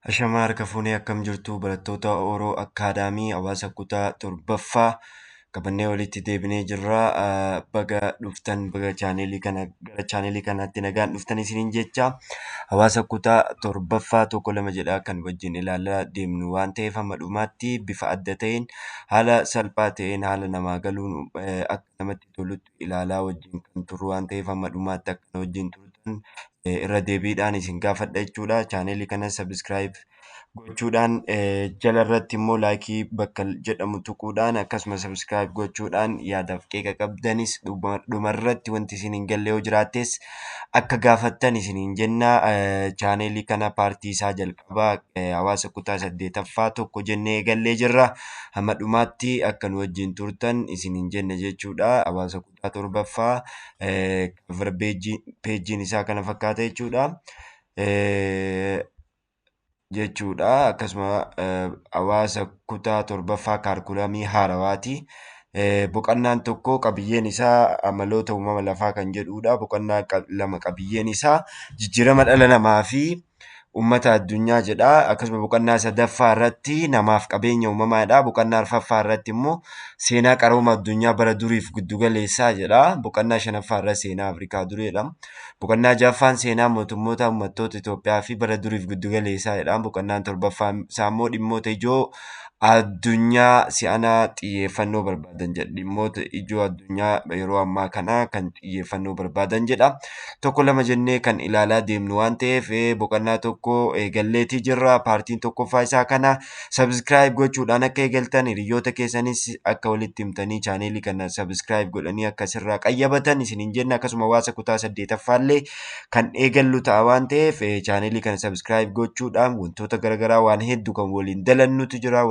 Ashamaa harka fuunee akkam jirtu barattoota Oroo Akaadaamii Hawaasa Kutaa Torbaffaa qabannee walitti deebinee jirra. Baga dhuftan baga gara chaaneelii kanaatti nagaan dhuftan isiniin jecha. Hawaasa Kutaa Torbaffaa tokko lama jedhaa kan wajjin ilaalaa deemnu waan ta'eef hamma dhumaatti bifa adda ta'een haala salphaa ta'een haala namaa galuun akka namatti tolutti ilaalaa wajjin kan turru waan ta'eef hamma dhumaatti akka na wajjin turtan irra deebiidhaan isin gaafadha jechuudha. Chaaneelii kana sabiskiraayib gochuudhaan jala irratti immoo laayikii bakka jedhamu tuquudhaan akkasumas sabiskiraayib gochuudhaan yaadaaf qeeqa qabdanis dhumarratti wanti isin hin galle yoo jiraattes akka gaafattan isiniin jenna. Chaaneelii kana paartii isaa jalqabaa hawaasa kutaa 8ffaa tokko jennee eegallee jirra. Hamma dhumaatti akka nu wajjin turtan isiniin jenna jechuudha. Hawaasa kutaa 7ffaa peejiin isaa kana fakkaata jechuudha. Akkasuma hawaasa kutaa 7ffaa kaarkulamii haarawaati. Boqonnaan tokko qabiyyeen isaa amaloota uumama lafaa kan jedhudha. Boqonnaa lama qabiyyeen isaa jijjiirama dhala namaa fi uummata addunyaa jedha. Akkasuma boqonnaa 3ffaa irratti namaaf qabeenya uumamaadha. Boqonnaa 4ffaa irratti immoo seenaa qarooma addunyaa bara duriif giddugaleessaa jedha. Boqonnaa 5ffaa irratti seenaa Afrikaa duriidha. Boqonnaa 6ffaan seenaa mootummoota uummattoota Itoophiyaa fi bara duriif giddugaleessaa jedha. Boqonnaan 7ffaan isaa immoo dhimmoota ijoo addunyaa si'anaa xiyyeeffannoo barbaadan jedha. Dhimmoota ijoo addunyaa yeroo ammaa kana kan xiyyeeffannoo barbaadan jedha. Tokko lama jennee kan ilaalaa deemnu waan ta'eef boqonnaa tokko eegalleetii jirra. Paartiin tokkoffaa isaa kana sabiskiraayib gochuudhaan akka eegaltan hiriyoota keessanis akka walitti himtanii chaaneelii kana sabiskiraayib godhanii akka sirraa qayyabatan isiniin jenna. Akkasuma hawaasa kutaa 8ffaallee kan eegallu ta'a waan ta'eef chaaneelii kana sabiskiraayib gochuudhaan wantoota garaagaraa waan hedduu kan waliin dalannutu jira.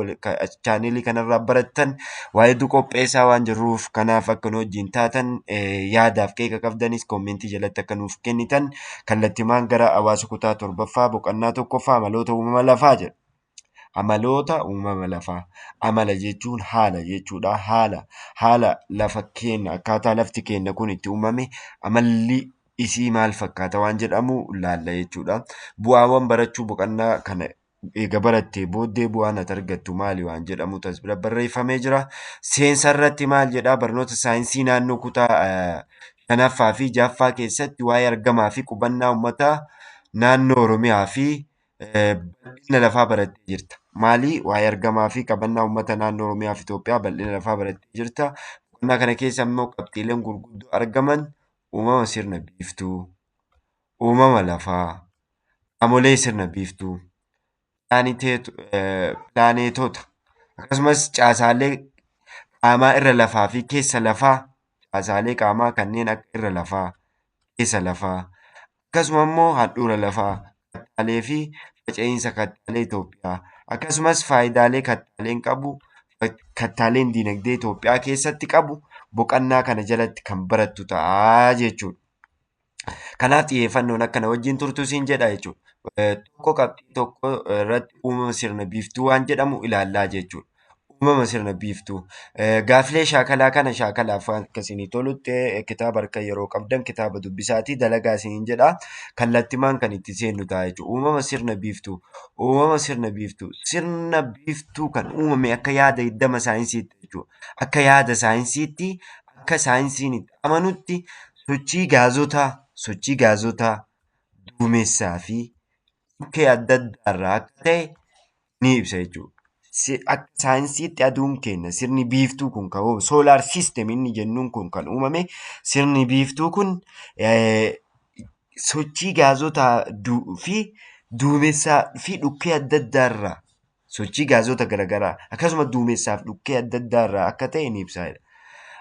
Chaaneelii kanarraa barattan waa hedduu qopheessaa waan jirruuf kanaaf akka nu wajjin taatan yaadaaf qeeqa qabdanis koomentii jalatti akka nuuf kennitan kallattimaan gara hawaasa kutaa 7ffaa boqonnaa tokkoffaa amaloota uumama lafaa jedha. Amaloota uumama lafaa. Amala jechuun haala jechuudha. Haala lafa keenya akkaataa lafti keenya kun itti uumame amalli isii maal fakkaata waan jedhamu ilaalla jechuudha. Bu'aawwan barachuu boqonnaa kana eega barattee booddee bu'aan ati argattu maali waan jedhamu as bira barreeffamee jira. Seensa irratti maal jedhaa barnoota saayinsii naannoo kutaa 5ffaa fi 6ffaa keessatti waa'ee argamaa fi qubannaa uummataa naannoo Oromiyaa fi bal'ina lafaa barattee jirta. Maali? Waa'ee argamaa fi qabannaa uummata naannoo Oromiyaa fi Itoophiyaa bal'ina lafaa barattee jirta. Boqonnaa kana keessa immoo qabxiileen gurguddoo argaman uumama sirna biiftuu, uumama lafaa, qaamolee sirna biiftuu, pilaaneetota akkasumas caasaalee qaamaa irra lafaa fi keessa lafaa, caasaalee qaamaa kanneen akka irra lafaa, keessa lafaa akkasuma immoo handhuura lafaa, kattaalee fi faca'insa kattaalee Itoophiyaa akkasumas faayidaalee kattaaleen qabu, kattaaleen diinagdee Itoophiyaa keessatti qabu boqonnaa kana jalatti kan barattu ta'a jechuudha. Kanaaf xiyyeeffannoon akka na wajjin turtu siin jedha jechuudha. Tokko qabxii tokko irratti uumama sirna biiftuu waan jedhamu ilaallaa jechuudha. Uumama sirna biiftuu. Gaaffilee shaakalaa kana shaakalaaf akka isinii tolutti kitaaba harka yeroo qabdan kitaaba dubbisaatii dalagaa isiniin jedha. Kallattimaan kan itti seennu ta'a jechuudha. Uumama sirna biiftuu. Uumama sirna biiftuu. Sirna biiftuu kan uumame akka yaada hiddama saayinsiitti jechuudha. Akka yaada saayinsiitti akka saayinsiin itti amanutti sochii gaazotaa duumessaa fi dhukkee adda addaarraa akka ta'e ni ibsa jechuudha. Akka saayinsiitti aduun keenya sirni biiftuu kun kan uumame soolaar siistem inni jennuun kun kan uumame sirni biiftuu kun sochii gaazotaa fi duumessaa fi dhukkee adda addaarraa sochii gaazota garaagaraa akkasuma duumessaa fi dhukkee adda addaarraa akka ta'e ni ibsa.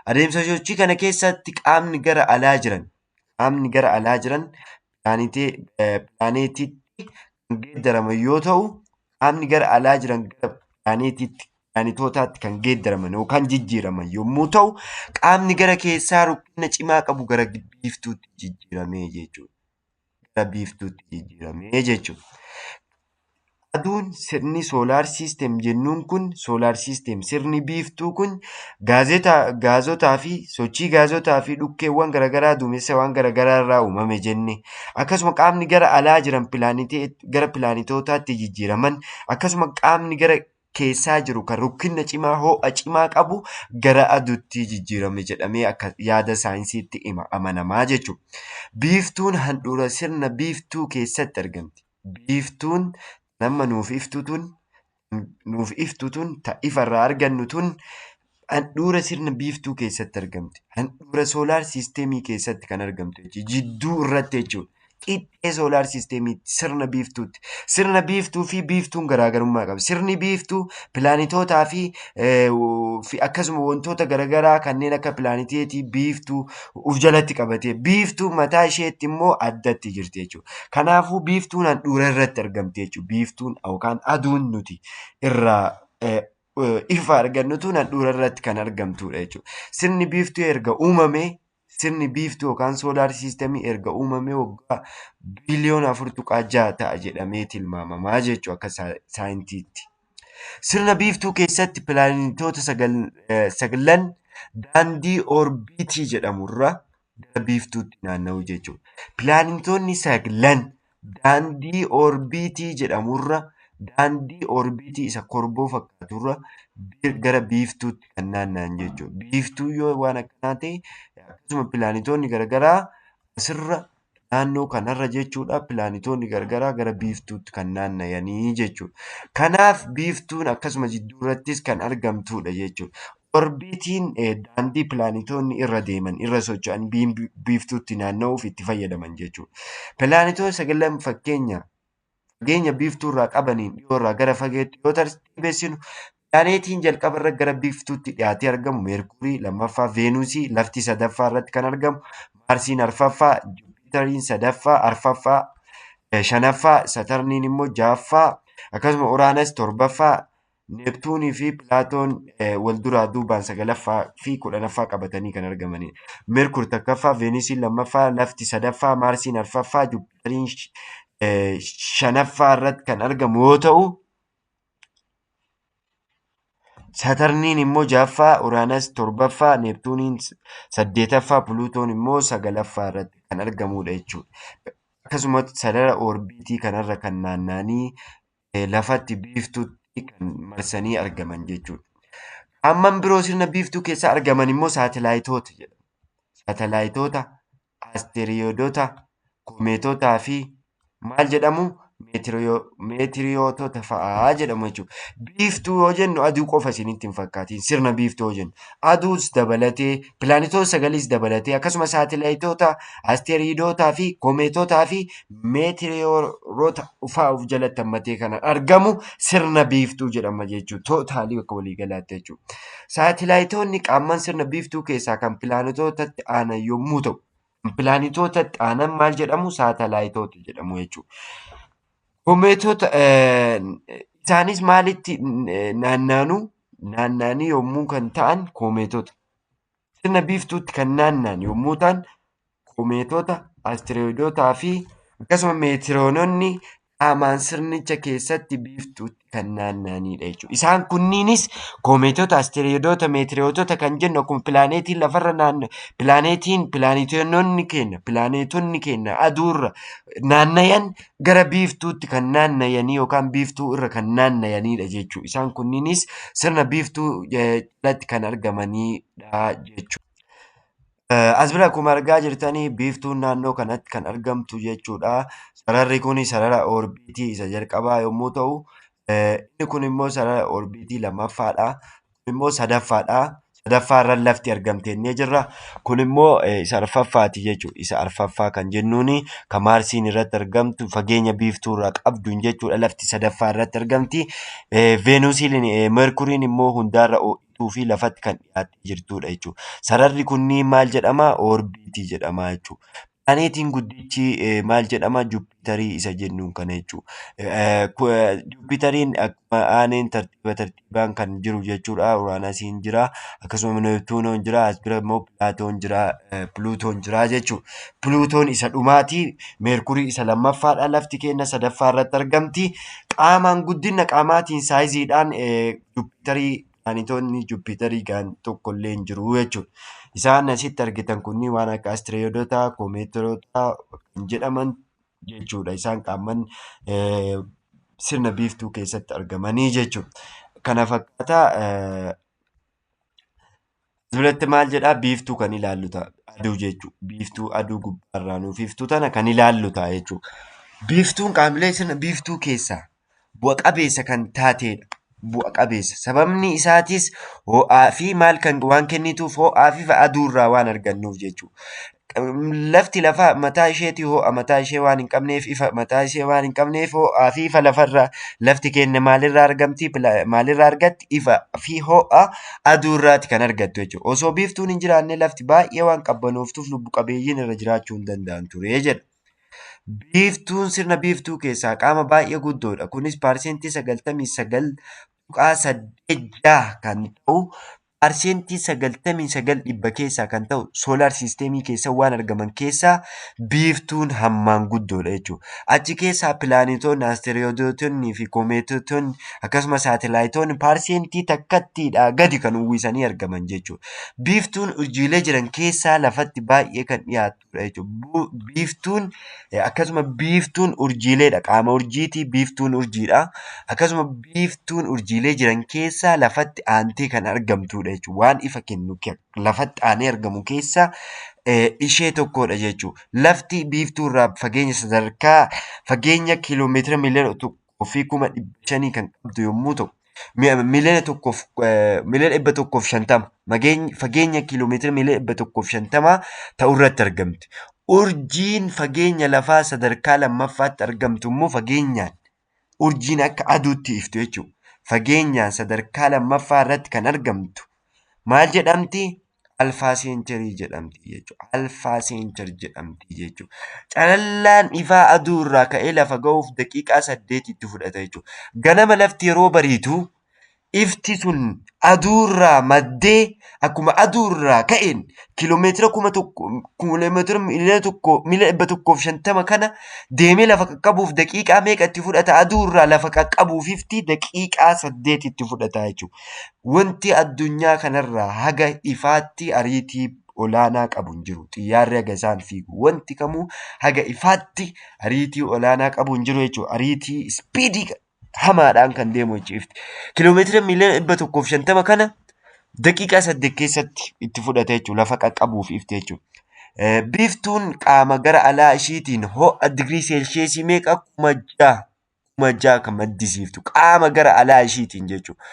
Adeemsa sochii kana keessatti qaamni gara alaa jiran pilaaneetiitti kan geeddaraman yoo ta'u, qaamni gara alaa jiran gara pilaanetootaatti kan geeddaraman yookaan jijjiiraman yommuu ta'u, qaamni gara keessaa rukkina cimaa qabu gara biiftuutti jijjiiramee jechuudha. Aduun sirni soolaar siistem jennuun kun soolaar siistem sirni biiftuu kun gaazotaa fi sochii gaazotaa fi dhukkeewwan garaagaraa duumessawwan garaagaraa irraa uumame jenne. Akkasuma qaamni gara alaa jiran gara pilaanetootaatti jijjiiraman akkasuma qaamni gara keessaa jiru kan rukkina cimaa ho'a cimaa qabu gara aduutti jijjiirame jedhamee akka yaada saayinsiitti amanamaa jechuudha. Biiftuun handhuura sirna biiftuu keessatti argamti. Biiftuun nama nuuf iftu tun ifarraa argannu tun handhuura sirna biiftuu keessatti argamti. Handhuura soolaar siisteemii keessatti kan argamtu jechuudha. Jidduu irratti jechuudha. Qixxee soolaar siisteemiitti sirna biiftuutti. Sirna biiftuu fi biiftuun garaagarummaa qaba. Sirni biiftuu pilaanetootaa fi akkasuma wantoota garaagaraa kanneen akka pilaaneteetii biiftuu of jalatti qabatee biiftuu mataa isheetti immoo addatti jirti jechuudha. Kanaafuu biiftuun handhuura irratti argamti jechuudha. Biiftuun yookaan aduun nuti irraa ifa argannu tun handhuura irratti kan argamtudha jechuudha. Sirni biiftuu yookaan soolaar siistemii erga uumamee waggaa biliyoona 4.6 ta'a jedhamee tilmaamamaa jechuudha akka saayintiitti. Sirna biiftuu keessatti pilaanetoota 9 daandii oorbiitii jedhamurra gara biiftuutti naanna'u jechuudha. Pilaanetoonni 9 daandii oorbiitii jedhamurra daandii oorbiitii isa korboo fakkaaturra gara biiftuutti kan naanna'an jechuudha. Biiftuu yoo waan akkanaa ta'e akkasuma pilaanetoonni garaagaraa asirra naannoo kanarra jechuudha. Pilaanetoonni garaagaraa gara biiftuutti kan naanna'anii jechuudha. Kanaaf biiftuun akkasuma jidduu irrattis kan argamtudha jechuudha. Orbiitiin daandii pilaanetoonni irra deeman irra socho'an biiftuutti naanna'uuf itti fayyadaman jechuudha. Pilaanetoota 9 fageenya biiftuurraa qabaniin dhiyoorraa gara fageetti yoo tartiibessinu pilaanetiin jalqabarra gara biiftuutti dhiyaatee argamu meerkurii, lammaffaa veenuusii, lafti sadaffaa irratti kan argamu, maarsiin arfaffaa, juupitariin sadaffaa, arfaffaa, shanaffaa, satarniin immoo ja'affaa, akkasuma uraanas torbaffaa, neeptuunii fi pilaatoon wal duraa duubaan 9ffaa fi 10ffaa qabatanii kan argamanidha. Meerkur takkaffaa, veenuusiin lammaffaa, lafti sadaffaa, maarsiin arfaffaa, juupitariin shanaffaa irratti kan argamu yoo ta'u, Satarniin immoo ja'affaa, Uraanas torbaffaa, Neeptuuniin 8ffaa, Puluutoon immoo 9ffaa irratti kan argamudha jechuudha. Akkasumas sarara oorbiitii kanarra kan naanna'anii lafatti biiftuutti kan marsanii argaman jechuudha. Qaamman biroo sirna biiftuu keessa argaman immoo saatalaayitoota jedhamu. Saatalaayitoota, asteroidoota, komeetotaa fi maal jedhamu? Meetiriyootota fa'aa jedhamu jechuudha. Biiftuu yoo jennu aduu qofa isinitti hin fakkaatiin sirna biiftuu yoo jennu aduus dabalatee pilaanetoota 9 dabalatee akkasumas saatalaayitoota, asteroidootaa fi komeetotaa fi meetiriyoota fa'aa of jalatti hammatee kan argamu sirna biiftuu jedhama jechuudha. Tootaalii akka waliigalaatti jechuudha. Saatalaayitoonni qaamman sirna biiftuu keessaa kan pilaanetootatti aanan yommuu ta'u, pilaanetootatti aanan maal jedhamu? Saatalaayitoota jedhamu jechuudha. Komeetota isaanis maalitti naanna'anii yommuu kan ta'an komeetota. Sirna biiftuutti kan naanna'an yommuu ta'an komeetota, asteroidootaa fi akkasuma meetiroononni qaamaan sirnicha keessatti biiftuutti kan naanna'anidha jechuudha. Isaan kunniinis komeetota, asteroidoota, meetiriyootota kan jennu akkuma pilaaneetiin lafarra pilaanetonni keenya aduurra naanna'an gara biiftuutti kan naanna'anii yookaan biiftuu irra kan naanna'anidha jechuudha. Isaan kunniinis sirna biiftuu jalatti kan argamanidha jechuudha. As bira akkuma argaa jirtanii biiftuun naannoo kanatti kan argamtu jechuudha. Sararri kun sarara oorbiitii isa jalqabaa yommuu ta'u, inni kun immoo sarara oorbiitii lammaffaadha. Kun immoo sadaffaadha. Sadaffaarra lafti argamte jennee jirra. Kun immoo isa arfaffaati jechuudha. Isa arfaffaa kan jennuun kan maarsiin irratti argamtu fageenya biiftuurraa qabduun jechuudha. Lafti sadaffaa irratti argamti. Veenuusiin meerkuriin immoo hundaarra fi lafatti kan dhiyaattee jirtudha jechuudha. Sararri kunniin maal jedhama? Oorbiitii jedhama jechuudha. Pilaaneetiin guddichi maal jedhama? Jupiterii isa jennuun kana jechuudha. Jupitariin akkuma aaneen tartiiba tartiibaan kan jiru jechuudha. Uraanasiin jira, akkasuma Neeptuunoon jira, as bira immoo Piluutoon jira jechuudha. Piluutoon isa dhumaati. Meerkurii isa lammaffaadha. Lafti keenya sadaffaa irratti argamti. Qaamaan guddina qaamaatiin saayiziidhaan Jupiterii pilaanetoonni Jupiterii kan tokkollee hin jiru jechuudha. Isaan asitti argitan kunniin waan akka astiroidoota, koomeetota kan jedhaman jechuudha. Isaan qaaman sirna biiftuu keessatti argamanii jechuudha. Kana fakkaata asirratti maal jedhaa? Biiftuu kan ilaallu ta'a. Aduu jechuudha. Biiftuu aduu gubbaarraa nuuf iftu tana kan ilaallu ta'a jechuudha. Biiftuun qaamolee sirna biiftuu keessaa bu'a qabeessa kan taatedha. Bu'a qabeessa. Sababni isaatis ho'aa fi maal kan waan kennituuf ho'aa fi ifa aduurraa waan argannuuf jechuudha. Lafti lafaa mataa isheetii ho'a mataa ishee waan hin qabneef ifa mataa ishee waan hin qabneef ho'aa fi ifa lafarraa lafti keenya maalirraa argamti? Maalirraa argatti? Ifa fi ho'a aduurraati kan argattu jechuudha. Osoo biiftuun hin jiraanne lafti baay'ee waan qabbanooftuuf lubbu qabeeyyiin irra jiraachuu hin danda'an ture jedha. Biiftuun sirna biiftuu keessaa qaama baay'ee guddoodha. Kunis parsentii 99.8 kan ta'u parsentii 99 dhibba keessaa kan ta'u soolaar siisteemii keessa waan argaman keessaa biiftuun hammaan guddoodha jechuudha. Achi keessaa pilaanetoonni, asteroidootni fi koomeetotni akkasumas saatalaayitoonni parsentii takkattiidhaa gadi kan uwwisanii argaman jechuudha. Biiftuun urjiilee jiran keessaa lafatti baay'ee kan dhiyaattudha jechuudha. Biiftuun akkasuma biiftuun urjiileedha. Qaama urjiitii biiftuun urjiidha. Akkasuma biiftuun urjiilee jiran keessaa lafatti aantee kan argamtudha jechuudha. Waan ifa kennu lafatti aanee argamu keessaa ishee tokkodha jechuudha. Lafti biiftuu irraa fageenya kiiloomeetira miliyoona tokkoo fi 500,000 kan qabdu yommuu ta'u, miliyoona 150 fageenya kiiloomeetira miliyoona 150 ta'u irratti argamti. Urjiin fageenya lafaa sadarkaa lammaffaatti argamtu immoo fageenyaan urjiin akka aduutti iftu jechuudha. Fageenyaan sadarkaa lammaffaa irratti kan argamtu maal jedhamti? Alfaa seencharii jedhamti jechuudha. Alfaa seencharii jedhamti jechuudha. Calallaan ifaa aduu irraa ka'ee lafa ga'uuf daqiiqaa 8 itti fudhata jechuudha. Ganama lafti yeroo bariitu ifti sun aduurraa maddee akkuma aduurraa ka'een kiiloomeetira 1,000 miliyoona 150 kana deemee lafa qaqqabuuf daqiiqaa meeqa itti fudhata? Aduurraa lafa qaqqabuuf ifti daqiiqaa 8 itti fudhata jechuudha. Wanti addunyaa kanarraa haga ifaatti ariitii olaanaa qabu hin jiru. Xiyyaarri haga isaan fiigu wanti kamuu haga ifaatti ariitii olaanaa qabu hin jiru jechuudha. Ariitii ispiidii hamaadhaan kan deemu jechuudha. Kiiloomeetira miliyoona 150 kana daqiiqaa 8 keessatti itti fudhata jechuudha. Lafa qaqqabuuf ifti jechuudha. Biiftuun qaama gara alaa ishiitiin ho'a digirii seelsheesii meeqa? 6,000 kan maddisiiftu qaama gara alaa ishiitiin jechuudha.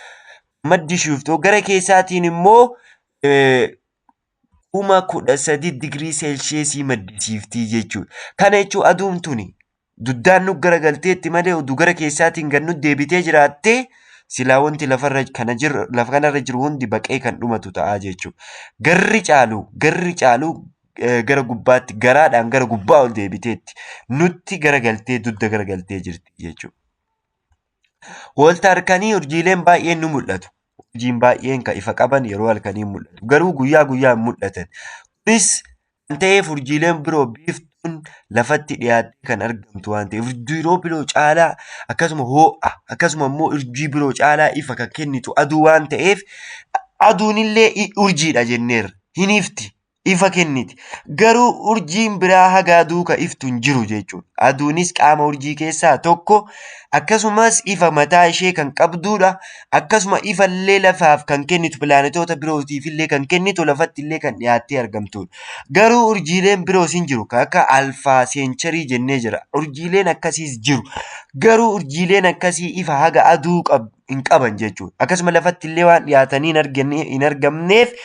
Maddisiiftu gara keessaatiin immoo 13,000 digirii seelsheesii maddisiiftii jechuudha. Kana jechuun aduun tuni duddaan nu garagalteetti malee oduu gara keessaatiin kan nu deebitee jiraattee silaa wanti lafa kanarra jiru hundi baqee kan dhumatu ta'a jechuudha. Garri caalu gara gubbaatti garaadhaan gara gubbaa ol deebiteetti nutti garagaltee dudda garagaltee jirti jechuudha. Waaltaa harkanii urjiileen baay'een ni mul'atu. Urjiin baay'een kan ifa qaban yeroo halkanii mul'atu. Garuu guyyaa guyyaan mul'atan. Kunis kan ta'eef urjiileen biroo biiftuun lafatti dhiyaattee kan argamtu waan ta'eef urjii biroo caalaa akkasuma ho'a akkasuma immoo urjii biroo caalaa ifa kan kennitu aduu waan ta'eef aduunillee urjiidha jenneerra. Hin ifti. Ifa kenniti. Garuu urjiin biraa haga aduu kan iftu hin jiru jechuudha. Aduunis qaama urjii keessaa tokko akkasumas ifa mataa ishee kan qabdudha. Akkasuma ifallee lafaaf kan kennitu pilaanetoota birootiif illee kan kennitu lafatti illee kan dhiyaattee argamtudha. Garuu urjiileen biroos hin jiru. Kan akka alfaa seencharii jennee jira. Urjiileen akkasiis jiru. Garuu urjiileen akkasii ifa haga aduu hin qaban jechuudha. Akkasuma lafatti illee waan dhiyaatanii hin argamneef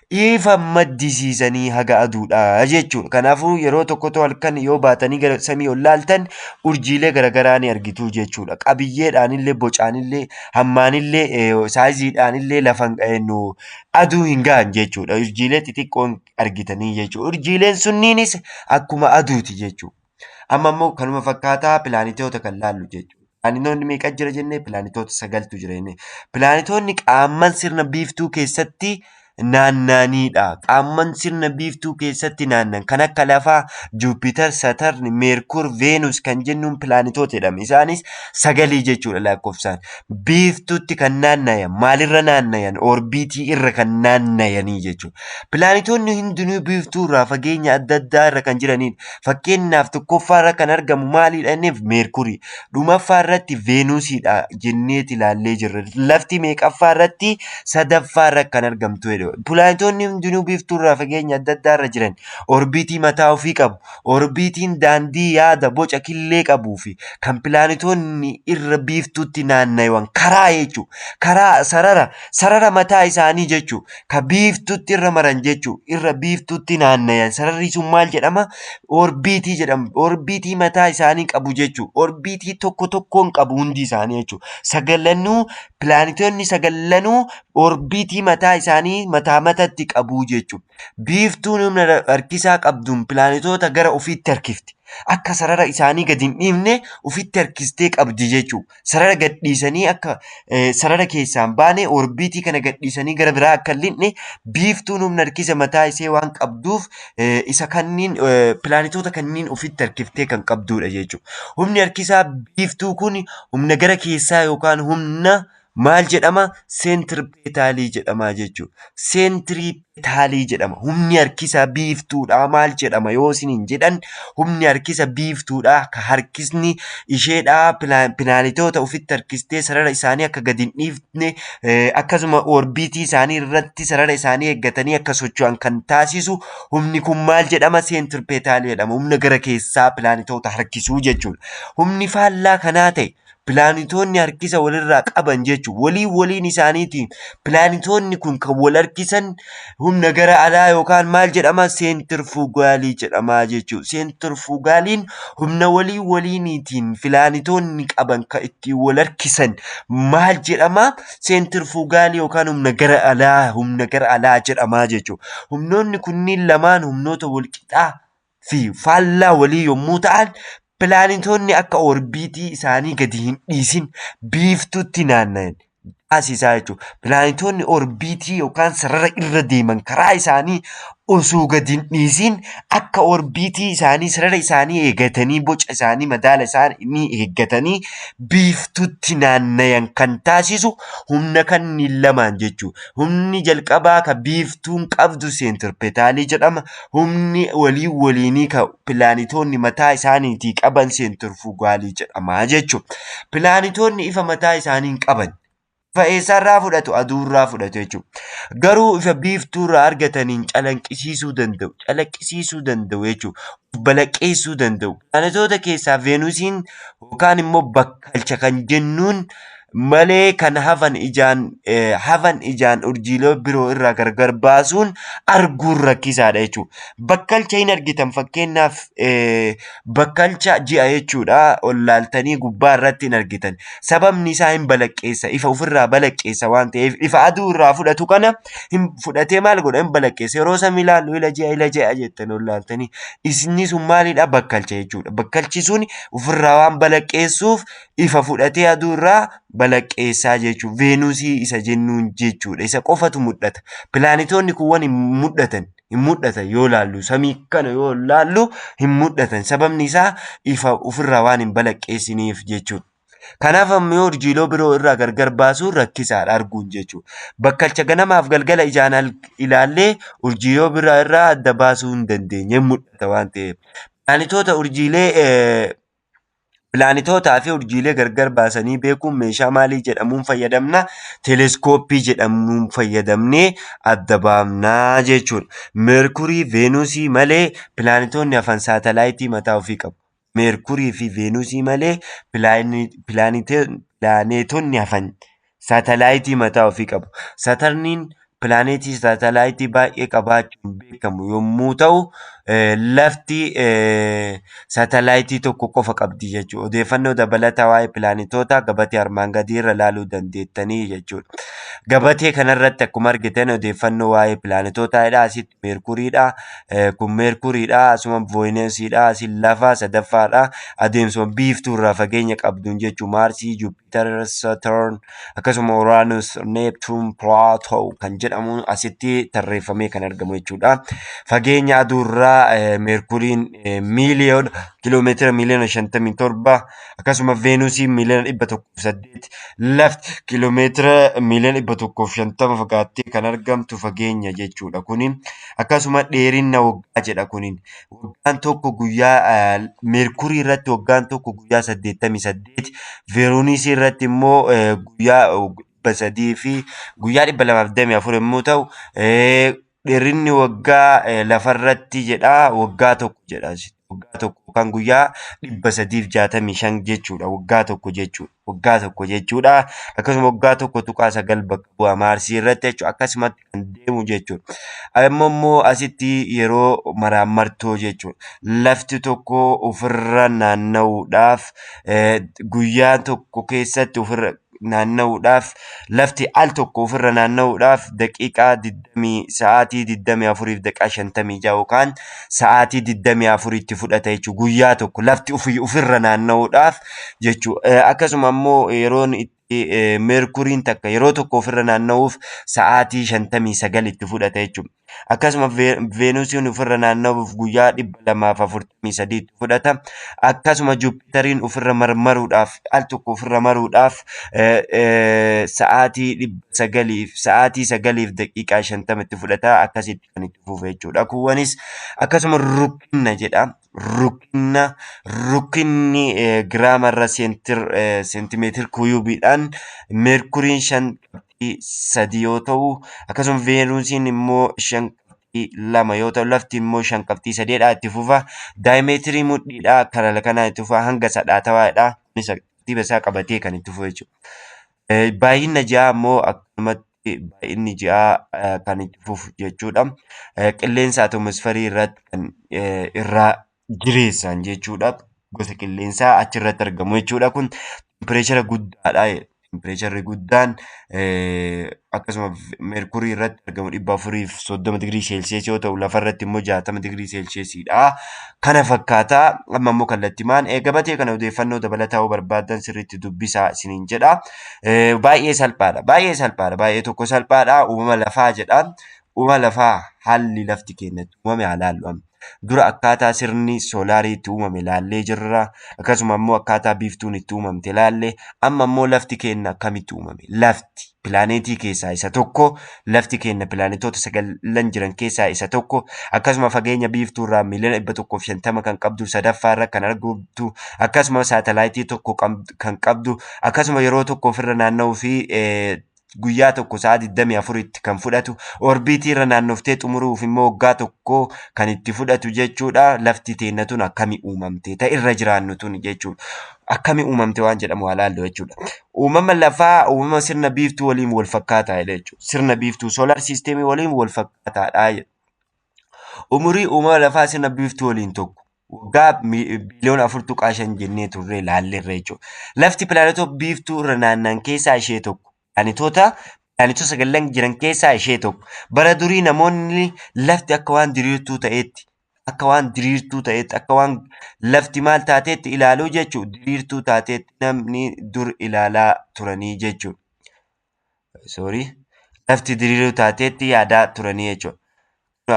ifa maddisiisanii haga aduudha jechuudha. Kanaafuu yeroo tokkotu halkan yoo baatanii gara samii ol laaltan urjiilee garaagaraa ni argitu jechuudha. Qabiyyeedhaanillee, bocaanillee, hammaanillee, saayiziidhaanillee lafa aduu hin gahan jechuudha. Urjiilee xixiqqoon argitanii jechuudha. Urjiileen sunniinis akkuma aduuti jechuudha. Amma immoo kanuma fakkaataa pilaanetoota kan laallu jechuudha. Pilaanetoonni meeqa jira jennee? Pilaanetoota 9tu jira jennee. Pilaanetoonni qaamman sirna biiftuu keessatti naanna'anidha. Qaamman sirna biiftuu keessatti naanna'an kan akka lafaa, Juupiter, Saturn, Meerkur, Veenus kan jennuun pilaanetoota jedhama. Isaanis 9 jechuudha lakkoofsaan. Biiftuutti kan naanna'an maalirra naanna'an? Orbiitii irra kan naanna'anii jechuudha. Pilaanetoonni hundinuu biiftuu irraa fageenya adda addaa irra kan jiranidha. Fakkeenyaaf tokkoffaa irra kan argamu maalidha inniif? Meerkurii. Dhumaffaa irratti Veenuusidha jenneeti ilaallee jirra. Lafti meeqaffaa irratti? Sadaffaa irra kan argamtu jedhu. Pilaanetoonni hundinuu biiftuu irraa fageenya adda addaa irra jiran orbiitii mataa ofii qabu. Orbiitiin daandii yaada boca killee qabuu fi kan pilaanetoonni irra biiftuutti naanna'an karaa jechuudha. Karaa sarara mataa isaanii jechuudha. Ka biiftuutti irra maran jechuudha. Irra biiftuutti naanna'an sararri sun maal jedhama? Orbiitii jedhama. Orbiitii mataa isaanii qabu jechuudha. Orbiitii tokko tokkoon qabu hundi isaanii jechuudha. Sagallanuu pilaanetoonni sagallanuu orbiitii mataa isaanii mataa mataatti qabu jechuudha. Biiftuun humna harkisaa qabduun pilaanetoota gara ofiitti harkifti. Akka sarara isaanii gadi hin dhiifne ofitti harkistee qabdi jechuudha. Sarara gadhiisanii akka sarara keessaan baane orbiitii kana gadhiisanii gara biraa akka hin lixne biiftuun humna harkisa mataa ishee waan qabduuf isa kanniin pilaanetoota kanniin ofitti harkiftee kan qabdudha jechuudha. Humni harkisaa biiftuu kun humna gara keessaa yookaan humna maal jedhama? Seentipeetaalii jedhama jechuudha. Seentipeetaalii jedhama. Humni harkisa biiftuudha maal jedhama yoo isiniin jedhan humni harkisa biiftuudha ka harkisni isheedhaa pilaanetoota ofitti harkistee sarara isaanii akka gadi hin dhiifne akkasuma orbiitii isaanii irratti sarara isaanii eeggatanii akka socho'an kan taasisu humni kun maal jedhama? Seentipeetaalii jedhama. Humna gara keessaa pilaanetoota harkisuu jechuudha. Humni faallaa kanaa ta'e pilaanetoonni harkisa walirraa qaban jechuudha. Waliin isaaniitiin pilaanetoonni kun kan wal harkisan humna gara alaa yookaan maal jedhama? Seentirfugaalii jedhama jechuudha. Seentirfugaaliin humna waliiniitiin pilaanetoonni qaban kan ittiin wal harkisan maal jedhama? Seentirfugaalii yookaan humna gara alaa jedhama jechuudha. Humnoonni kunniin lamaan humnoota walqixaa fi faallaa walii yommuu ta'an pilaanetoonni akka orbiitii isaanii gadi hin dhiisin biiftuutti naanna'an taasisaa jechuudha. Pilaanetoonni orbiitii yookaan sarara irra deeman karaa isaanii osoo gadi hin dhiisin akka orbiitii isaanii sarara isaanii eeggatanii boca isaanii madaala isaanii eeggatanii biiftuutti naanna'an kan taasisu humna kanniin lamaan jechuudha. Humni jalqabaa ka biiftuun qabdu seentipeetaalii jedhama. Humni waliinii ka pilaanetoonni mataa isaaniitii qaban seentirfugaalii jedhama jechuudha. Pilaanetoonni ifa mataa isaanii hin qaban. Ifa eessarraa fudhatu? Aduurraa fudhatu jechuudha. Garuu ifa biiftuurraa argataniin calaqqisiisuu danda'u jechuudha. Balaqqeessuu danda'u. Pilaanetoota keessaa Veenusiin yookaan immoo bakkalcha kan jennuun malee kan hafan ijaan urjiilee biroo irraa gargar baasuun arguun rakkisaadha jechuudha. Bakkalcha hin argitan fakkeenyaaf bakkalcha ji'a jechuudha. Ol laaltanii gubbaa irratti hin argitan. Sababni isaa hin balaqqeessa. Ifa ofirraa balaqqeessa waan ta'eef ifa aduu irraa fudhatu kana hin fudhatee maal godha? Hin balaqqeessa. Yeroo samii ilaallu ila ji'a jettan ol laaltanii isni sun maalidha? Bakkalcha jechuudha. Bakkalchi sun ofirraa waan balaqqeessuuf ifa fudhatee aduu irraa balaqqeessaa jechuudha. Veenusii isa jennuun jechuudha. Isa qofatu mul'ata. Pilaanetoonni kuwwan hin mul'atan yoo laallu samii kana yoo laallu hin mul'atan. Sababni isaa ifa ofirraa waan hin balaqqeessiniif jechuudha. Kanaaf ammoo urjiilee biroo irraa gargar baasuun rakkisaadha arguun jechuudha. Bakkalcha ganamaaf galgala ijaan ilaallee urjiilee biraa irraa adda baasuu hin dandeenye hin mul'ata waan ta'eef. Pilaanetootaa fi urjiilee gargar baasanii beekuun meeshaa maalii jedhamuun fayyadamna? Teeleskooppii jedhamuun fayyadamnee adda baafnaa jechuudha. Meerkurii, Veenusii malee pilaanetoonni hafan saatalaayitii mataa ofii qabu. Meerkurii fi Veenusii malee pilaanetoonni hafan saatalaayitii mataa ofii qabu. Satarniin pilaanetii saatalaayitii baay'ee qabaachuun beekamu yommuu ta'u, lafti saatalaayitii tokko qofa qabdi jechuudha. Odeeffannoo dabalataa waa'ee pilaanetootaa gabatee armaan gadii irra ilaaluu dandeettanii jechuudha. Gabatee kanarratti akkuma argitan odeeffannoo waa'ee pilaanetootaadha. Asitti meerkuriidha. Kun meerkuriidha. Asuma veenusiidha. Asiin lafa sadaffaadha. Adeemsuma biiftuu irraa fageenya qabduun jechuun Maarsii, Juupiter, Saturn akkasuma Uranus, Neptune, Pluto kan jedhamu asitti tarreeffamee kan argamu jechuudha. Fageenya aduurraa meerkuriin kiiloomeetira miiliyoona 57 akkasuma veenusiin miiliyoona 108 lafti kiiloomeetira miiliyoona 150 fagaattee kan argamtu fageenya jechuudha. Kuni akkasuma dheerina waggaa jedha kuniin. Waggaan tokko guyyaa meerkurii irratti waggaan tokko guyyaa 88 veenusii irratti immoo guyyaa 300 fi guyyaa 224 yommuu ta'u dheerinni waggaa lafarratti jedha waggaa tokko jedha. Waggaa tokko kan guyyaa 365 jechuudha. Waggaa tokko jechuudha. Waggaa tokko jechuudha. Akkasuma waggaa tokko tuqaa 9 bakka bu'a Maarsii irratti jechuudha. Akkasumatti kan deemu jechuudha. Immoo asitti yeroo maraammartoo jechuudha. Lafti tokko ofirra naanna'uudhaaf guyyaa tokko keessatti ofirra naanna'uudhaaf lafti al tokko ofirra naanna'uudhaaf daqiiqaa 20 sa'aatii 24 fi daqiiqaa 56 yookaan sa'aatii 24 itti fudhata jechuudha. Guyyaa tokko lafti ofirra naanna'uudhaaf jechuudha. Akkasuma immoo yeroon itti meerkuriin takka yeroo tokko ofirra naanna'uuf sa'aatii 59 itti fudhata jechuudha. Akkasuma veenusiin ofirra naanna'uuf guyyaa 243 itti fudhata. Akkasuma Juupiteriin ofirra marmaruudhaaf al tokko ofirra maruudhaaf sa'aatii 9 fi daqiiqaa 50 itti fudhata. Akkasitti kan itti fufu jechuudha. Kuwwanis akkasuma rukkina jedha. Rukkinni giraamarra seentimeetir kiyuubiidhaan meerkuriin 5.3 yoo ta'u akkasuma veenusiin immoo 5.2 yoo ta'u lafti immoo 5.3 itti fufa. Daayimeetirii mudhiidhaa kana kanaan itti fufa hanga sadhaatawaadha. Kunis tartiiba isaa qabatee kan itti fufu jechuudha. Baay'ina ji'aa immoo akkanumatti baay'inni ji'aa kan itti fufu jechuudha. Qilleensa atoomosferii irratti kan irraa jireessan jechuudha. Gosa qilleensaa achirratti argamu jechuudha. Kun tempireechara guddaadha. Tempireecharri guddaan akkasuma meerkurii irratti argamu 430 digirii seelsiyees yoo ta'u lafarratti immoo 60 digirii seelsiyeesiidha. Kana fakkaata. Amma immoo kallattimaan gabatee kana odeeffannoo dabalataa yoo barbaadan sirriitti dubbisaa isiniin jedha. Baay'ee salphaadha. Baay'ee tokko salphaadha. Uumama lafaa jedha. Uumama lafaa haalli lafti keenyatti uumame haa ilaallu. Dura akkaataa sirni soolaarii itti uumame ilaallee jirra. Akkasuma immoo akkaataa biiftuun itti uumamte ilaalle. Amma immoo lafti keenya akkamitti uumame? Lafti pilaanetii keessaa isa tokko. Lafti keenya pilaanetoota 9 jiran keessaa isa tokko. Akkasuma fageenya biiftuu irraa miiliyoona 150 kan qabdu sadaffaa irra kan argamtu. Akkasuma saatalaayitii tokko kan qabdu. Akkasuma yeroo tokko ofirra naanna'uu fi guyyaa tokko sa'a 24tti kan fudhatu orbiitii irra naannoftee xumuruuf immoo waggaa tokko kan itti fudhatu jechuudha. Lafti teenya tun akkami uumamte ta'e irra jiraannu tun jechuudha. Akkami uumamte waan jedhamu haa ilaallu jechuudha. Uumama lafaa uumama sirna biiftuu waliin wal fakkaataadha jechuudha. Sirna biiftuu soolaar siisteemii waliin wal fakkaataadha. Umurii uumama lafaa sirna biiftuu waliin tokko. Waggaa biliyoona 4.5 jennee turre ilaalleerra jechuudha. Lafti pilaanetoota biiftuu irra naanna'an keessaa ishee tokko. Pilaanetoota 9 jiran keessaa ishee tokko. Bara durii namoonni lafti akka waan diriirtuu ta'etti akka waan lafti maal taateetti ilaaluu jechuudha. Diriirtuu taateetti namni dur ilaalaa turanii jechuudha. Lafti diriirtuu taateetti yaadaa turanii jechuudha.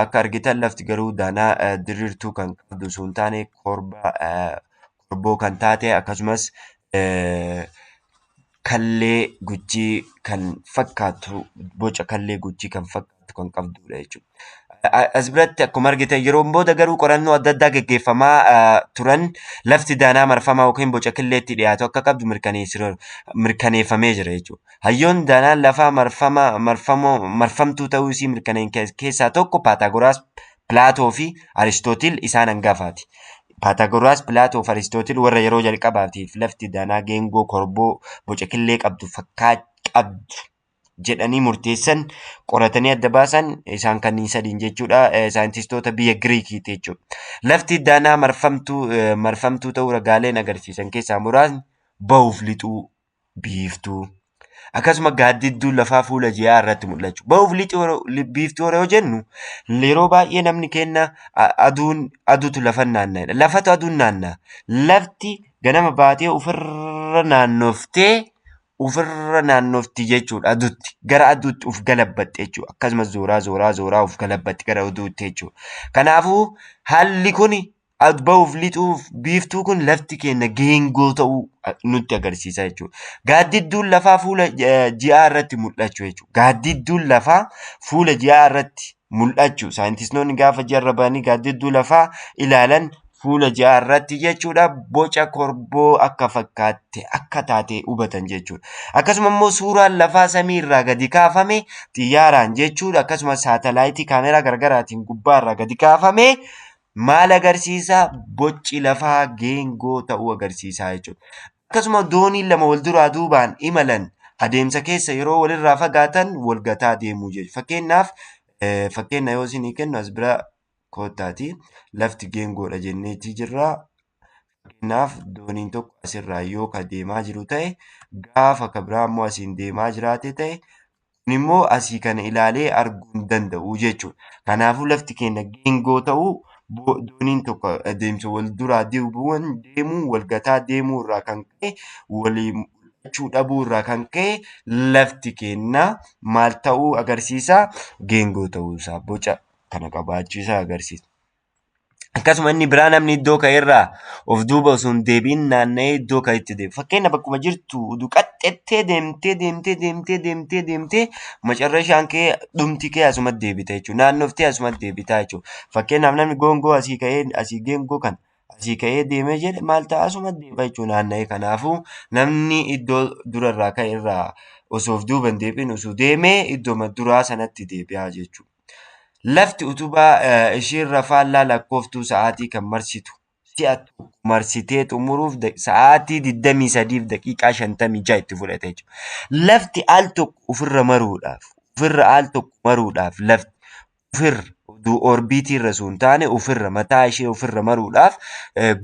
Akka argitan lafti garuu danaa diriirtuu kan qabdu osoo hin taane korboo kan taate akkasumas kallee guchii kan fakkaatu boca kallee guchii kan fakkaatu kan qabdudha jechuudha. As biratti akkuma argitan yeroo booda garuu qorannoo adda addaa gaggeeffamaa turan lafti danaa marfamaa yookiin boca killeetti dhiyaatu akka qabdu mirkaneeffamee jira jechuudha. Hayyoon danaan lafaa marfamtuu ta'uu isii mirkaneessan keessaa tokko Paataagoraas, Pilaatoo fi Aristootil isaan hangafaati. Paataagoraas, Pilaatoo fi Aristootil warra yeroo jalqabaatiif lafti danaa geengoo korboo boca killee qabdu jedhanii murteessan qoratanii adda baasan isaan kanneen sadiin jechuudha. Saayintistoota biyya Giriikiiti jechuudha. Lafti danaa marfamtuu ta'uu ragaaleen agarsiisan keessaa muraasni bahuuf lixuu biiftuu. Akkasuma gaaddidduun lafaa fuula ji'aa irratti mul'achuu. Bahuuf biiftuu yoo jennu yeroo baay'ee namni kenna aduutu lafa naanna'edha. Lafatu aduun naanna'a. Lafti ganama baatee ofirra naannofti jechuudha aduutti. Gara aduutti of galabbatte jechuudha. Akkasumas zooraa of galabbatte gara aduutti jechuudha. Kanaafuu haalli kun bahuuf lixuuf biiftuu kun lafti keenya geengoo ta'uu nutti agarsiisa jechuudha. Gaaddidduun lafaa fuula ji'aa irratti mul'achuu jechuudha. Gaaddidduun lafaa fuula ji'aa irratti mul'achuu. Saayintistoonni gaafa ji'arra bahanii gaaddidduu lafaa ilaalan fuula ji'aa irratti jechuudha boca korboo akka fakkaatte akka taate hubatan jechuudha. Akkasuma immoo suuraan lafaa samii irraa gadi kaafame xiyyaaraan jechuudha. Akkasuma saatalaayitii kaameraa garaagaraatiin gubbaa irraa gadi kaafame maal agarsiisa? Boci lafaa geengoo ta'uu agarsiisa jechuudha. Akkasuma dooniin lama wal duraa duubaan imalan adeemsa keessa yeroo walirraa fagaatan wal gataa deemuu jechuudha. Fakkeenya yoo isinii kennu as bira koottaati. Lafti geengoodha jenneetii jirra. Fakkeenyaaf dooniin tokko asirraa yoo ka deemaa jiru ta'e gaafa ka biraa immoo asiin deemaa jiraate ta'e kun immoo asii kana ilaalee arguu hin danda'u jechuudha. Kanaafuu lafti keenya geengoo ta'uu dooniin tokko adeemsa wal duraa deemuu wal gataa deemuu irraa kan ka'e walii mul'achuu dhabuu irraa kan ka'e lafti keenya maal ta'uu agarsiisa? Geengoo ta'uusaa boca kana qabaachuu isaa agarsiisa. Akkasuma inni biraa namni iddoo ka'eerraa of duuba osoo hin deebiin naanna'ee iddoo ka'etti deema. Fakkeenyaaf bakkuma jirtu oduu qaxxattee deemtee macarrashaan kee dhumti kee asumatti deebita jechuudha. Naannoftee asumatti deebita jechuudha. Fakkeenyaaf namni goongoo asii geengoo kan asii ka'ee deemee jedhe maal ta'a asumatti deema jechuudha naanna'ee. Kanaafuu namni iddoo durarraa ka'eerraa osoo of duuba hin deebiin osoo deemee iddoo duraa sanatti deebi'a jechuudha. Lafti utubaa isheerra faallaa lakkooftuu sa'aatii kan marsitu si'a tokko marsitee xumuruuf sa'aatii 23 fi daqiiqaa 56 itti fudhata jechuudha. Lafti al tokko ofirra maruudhaaf lafti ofirra orbiitii irra osoo hin taane ofirra mataa ishee ofirra maruudhaaf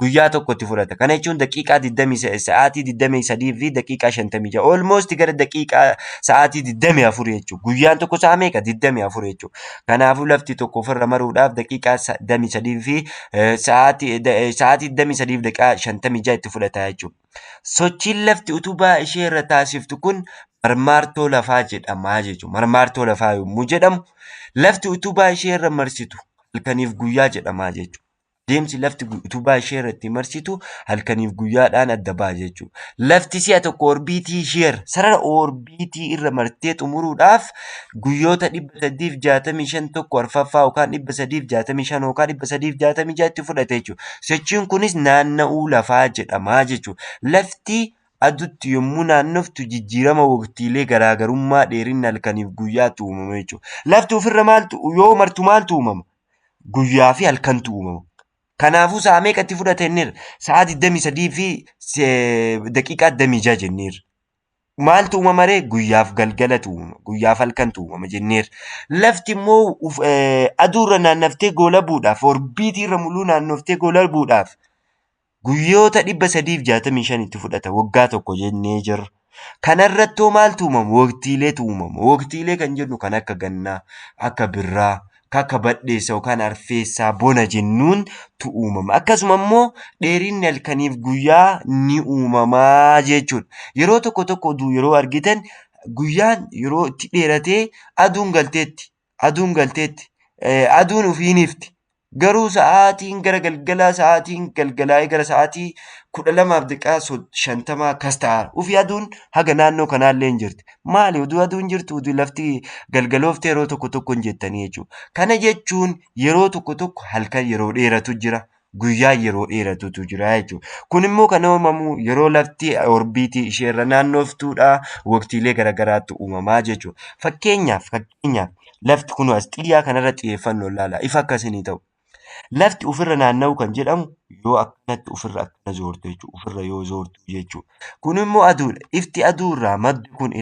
guyyaa tokko itti fudhata. Kana jechuun daqiiqaa 20 sa'aatii 23 fi daqiiqaa 56 almost gara daqiiqaa sa'aatii 24 jechuudha. Guyyaan tokko sa'a meeqa? 24 jechuudha. Kanaafuu lafti tokko ofirra maruudhaaf daqiiqaa 23 fi sa'aatii 23 fi daqiiqaa 56 itti fudhata jechuudha. Sochiin lafti utubaa ishee irra taasiftu kun marmaartoo lafaa jedhama jechuudha. Marmaartoo lafaa yommuu jedhamu lafti utubaa ishee irra marsitu halkaniif guyyaa jedhama jechuudha. Deemsi lafti utubaa ishee irratti marsitu halkaniif guyyaadhaan adda ba'a jechuudha. Lafti si'a tokko orbiitii ishee sarara orbiitii irra martee xumuruudhaaf guyyoota 365 tokko arfaffaa yookaan 365 yookaan 366 itti fudhata jechuudha. Sochiin kunis naanna'uu lafaa jedhama jechuudha. Lafti aduutti yommuu naannoftu jijjiirama waqtiilee garaagarummaa dheerina halkaniif guyyaatu uumama jechuudha. Lafti ofirra yoo martu maaltu uumama? Guyyaa fi halkantu uumama. Kanaafuu sa'a meeqa itti fudhata jenneerra? Sa'a 23 fi daqiiqaa 26 jenneerra. Maaltu uumama ree? Guyyaaf galgalatu uumama. Guyyaaf halkantu uumama jenneerra. Lafti immoo aduurra naannoftee goolabuudhaaf orbiitii irra muluu naannoftee goolabuudhaaf guyyoota 365 itti fudhata waggaa tokko jennee jirra. Kanarrattoo maaltu uumama? Waqtiileetu uumama. Waqtiilee kan jennu kan akka gannaa, akka birraa, akka badheessa yookaan arfeessaa, bona jennuuntu uumama. Akkasuma immoo dheerinni halkaniif guyyaa ni uumamaa jechuudha. Yeroo tokko yeroo argitan guyyaan yeroo itti dheeratee aduun galteetti. Aduun ofiin ifti. Garuu sa'aatiin gara galgalaa gara sa'aatii 12:50 akkas ta'a. Ufi aduun haga naannoo kanaallee hin jirti. Maali oduu aduun jirtu oduu lafti galgalooftee yeroo tokko hin jettanii jechuudha. Kana jechuun yeroo tokko halkan yeroo dheeratu jira. Guyyaa yeroo dheeratutu jira jechuudha. Kun immoo kan uumamu yeroo lafti orbiitii isheerra naannoftuudha. Waqtiilee garaagaraatu uumamaa jechuudha. Fakkeenyaaf lafti kun as xiyyaa kanarra xiyyeeffannoo ilaala. Ifa akkasii ta'u. Lafti ofirra naanna'u kan jedhamu yoo akkanatti ofirra akkana zoortu jechuudha. Ofirra yoo zoortu jechuudha. Kun immoo aduudha. Ifti aduurraa maddu kun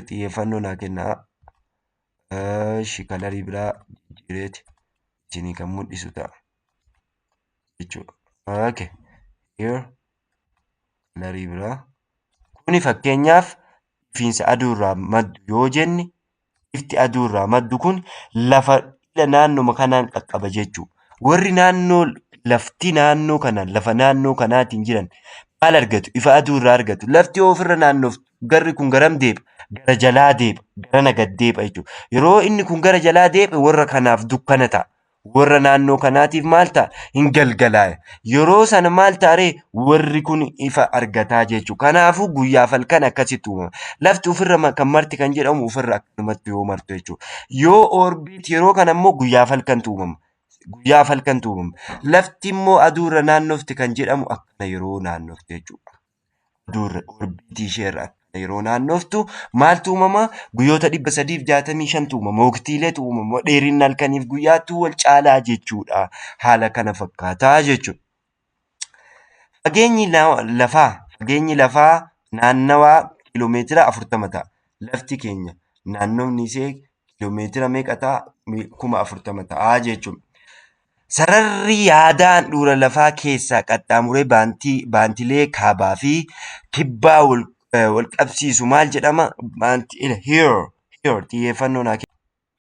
xiyyeeffannoo naa kennaa. Kalarii biraa jijjiireeti isinii kan mul'isu ta'a jechuudha. Okay. Here kalarii biraa. Kuni fakkeenyaaf ifiinsa aduurraa maddu yoo jenne ifti aduurraa maddu kun lafa naannoo kanaan qaqqaba jechuudha. Warri lafti naannoo kanaan lafa naannoo kanaatiin jiran maal argatu? Ifa aduurraa argatu. Lafti yoo ofirra naannoftu garri kun garam deema? Gara jalaa deema. Gara gad deema jechuudha. Yeroo inni kun gara jalaa deeme warra kanaaf dukkana ta'a. Warra naannoo kanaatiif maal ta'a? Hin galgalaa'a. Yeroo sana maal ta'a? Warri kun ifa argataa jechuudha. Kanaafuu guyyaaf halkan akkasitti uumama. Lafti ofirra kan marti kan jedhamu ofirra akkanumatti yoo martu jechuudha. Yoo orbiit yeroo kana immoo guyyaaf halkantu uumama. Guyyaaf halkantu uumama. Lafti immoo aduurra naannofti kan jedhamu akkana yeroo naannofte jechuudha. Aduurra orbiitii isheerra akkana yeroo naannoftu maaltu uumama? Guyyoota 365tu uumama. Waqtiileetu uumama. Dheerinni halkaniif guyyaatu wal caalaa jechuudha. Haala kana fakkaataa jechuudha. Fageenyi lafaa naannawaa kiiloomeetira 40 ta'a. Lafti keenya naannofni ishee kiiloomeetira meeqa ta'a? 40,000 ta'a jechuudha. Sararri yaadaan handhuura lafaa keessaa qaxxaamuree baantilee kaabaa fi kibbaa wal qabsiisu maal jedhama? Here xiyyeeffannoo naa